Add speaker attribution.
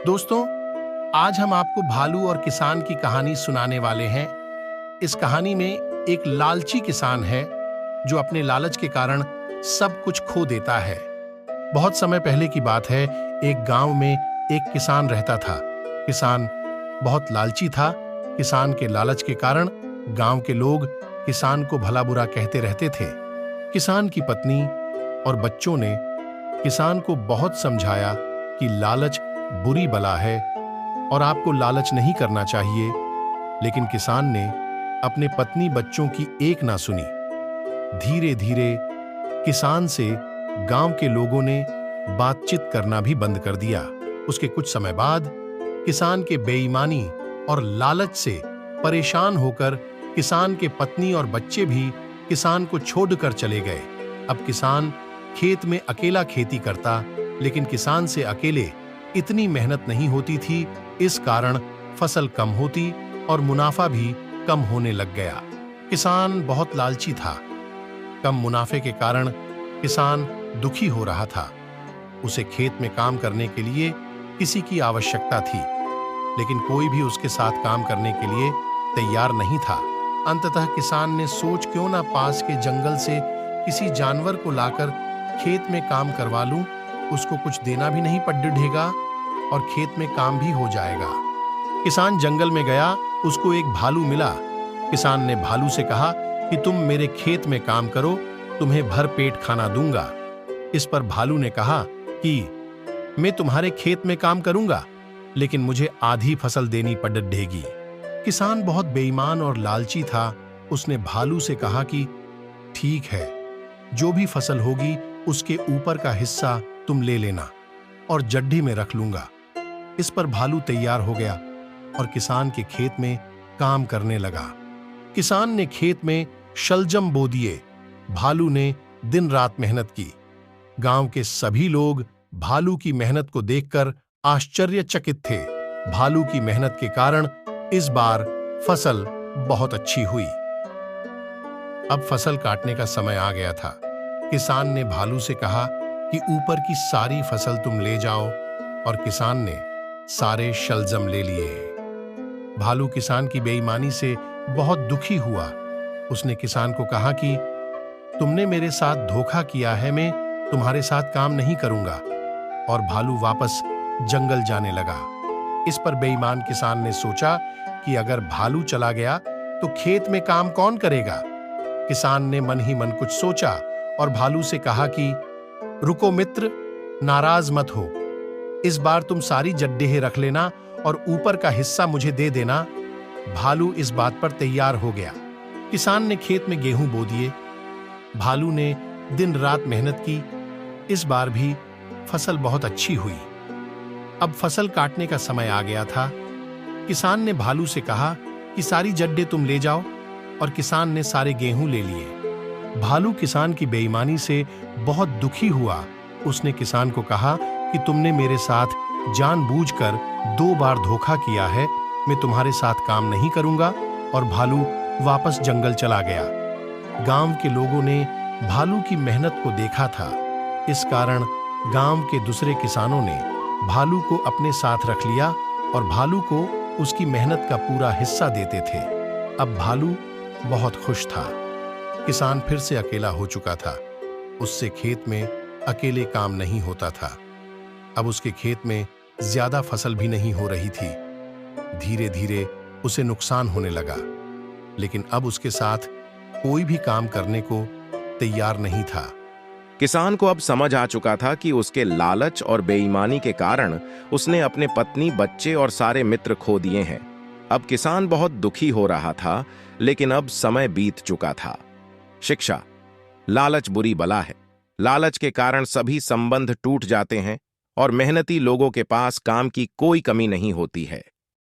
Speaker 1: दोस्तों, आज हम आपको भालू और किसान की कहानी सुनाने वाले हैं। इस कहानी में एक लालची किसान है जो अपने लालच के कारण सब कुछ खो देता है। बहुत समय पहले की बात है। एक गांव में एक किसान रहता था। किसान बहुत लालची था। किसान के लालच के कारण गांव के लोग किसान को भला बुरा कहते रहते थे। किसान की पत्नी और बच्चों ने किसान को बहुत समझाया कि लालच बुरी बला है और आपको लालच नहीं करना चाहिए, लेकिन किसान ने अपने पत्नी बच्चों की एक ना सुनी। धीरे धीरे किसान से गांव के लोगों ने बातचीत करना भी बंद कर दिया। उसके कुछ समय बाद किसान के बेईमानी और लालच से परेशान होकर किसान के पत्नी और बच्चे भी किसान को छोड़कर चले गए। अब किसान खेत में अकेला खेती करता, लेकिन किसान से अकेले इतनी मेहनत नहीं होती थी। इस कारण फसल कम होती और मुनाफा भी कम होने लग गया। किसान बहुत लालची था। कम मुनाफे के कारण किसान दुखी हो रहा था। उसे खेत में काम करने के लिए किसी की आवश्यकता थी, लेकिन कोई भी उसके साथ काम करने के लिए तैयार नहीं था। अंततः किसान ने सोच क्यों ना पास के जंगल से किसी जानवर को लाकर खेत में काम करवा लूं, उसको कुछ देना भी नहीं पड़ेगा और खेत में काम भी हो जाएगा। किसान जंगल में गया। उसको एक भालू मिला। किसान ने भालू से कहा कि तुम मेरे खेत में काम करो, तुम्हें भर पेट खाना दूंगा। इस पर भालू ने कहा कि मैं तुम्हारे खेत में काम करूंगा, लेकिन मुझे आधी फसल देनी पड़ेगी। किसान बहुत बेईमान और लालची था। उसने भालू से कहा कि ठीक है, जो भी फसल होगी उसके ऊपर का हिस्सा तुम ले लेना और जड्ढी में रख लूंगा। इस पर भालू तैयार हो गया और किसान के खेत में काम करने लगा। किसान ने खेत में शलजम बो दिए। भालू ने दिन रात मेहनत की। गांव के सभी लोग भालू की मेहनत को देखकर आश्चर्यचकित थे। भालू की मेहनत के कारण इस बार फसल बहुत अच्छी हुई। अब फसल काटने का समय आ गया था। किसान ने भालू से कहा कि ऊपर की सारी फसल तुम ले जाओ, और किसान ने सारे शलजम ले लिए। भालू किसान की बेईमानी से बहुत दुखी हुआ। उसने किसान को कहा कि तुमने मेरे साथ धोखा किया है, मैं तुम्हारे साथ काम नहीं करूंगा, और भालू वापस जंगल जाने लगा। इस पर बेईमान किसान ने सोचा कि अगर भालू चला गया तो खेत में काम कौन करेगा। किसान ने मन ही मन कुछ सोचा और भालू से कहा कि रुको मित्र, नाराज मत हो। इस बार तुम सारी जड्डें रख लेना और ऊपर का हिस्सा मुझे दे देना। भालू इस बात पर तैयार हो गया। किसान ने खेत में गेहूं बो दिए। भालू ने दिन रात मेहनत की। इस बार भी फसल बहुत अच्छी हुई। अब फसल काटने का समय आ गया था। किसान ने भालू से कहा कि सारी जड्डें तुम ले जाओ, और किसान ने सारे गेहूं ले लिए। भालू किसान की बेईमानी से बहुत दुखी हुआ। उसने किसान को कहा कि तुमने मेरे साथ जानबूझकर 2 बार धोखा किया है, मैं तुम्हारे साथ काम नहीं करूंगा, और भालू वापस जंगल चला गया। गांव के लोगों ने भालू की मेहनत को देखा था। इस कारण गांव के दूसरे किसानों ने भालू को अपने साथ रख लिया और भालू को उसकी मेहनत का पूरा हिस्सा देते थे। अब भालू बहुत खुश था। किसान फिर से अकेला हो चुका था। उससे खेत में अकेले काम नहीं होता था। अब उसके खेत में ज्यादा फसल भी नहीं हो रही थी। धीरे धीरे उसे नुकसान होने लगा, लेकिन अब उसके साथ कोई भी काम करने को तैयार नहीं था।
Speaker 2: किसान को अब समझ आ चुका था कि उसके लालच और बेईमानी के कारण उसने अपने पत्नी, बच्चे और सारे मित्र खो दिए हैं। अब किसान बहुत दुखी हो रहा था, लेकिन अब समय बीत चुका था। शिक्षा: लालच बुरी बला है। लालच के कारण सभी संबंध टूट जाते हैं और मेहनती लोगों के पास काम की कोई कमी नहीं होती है।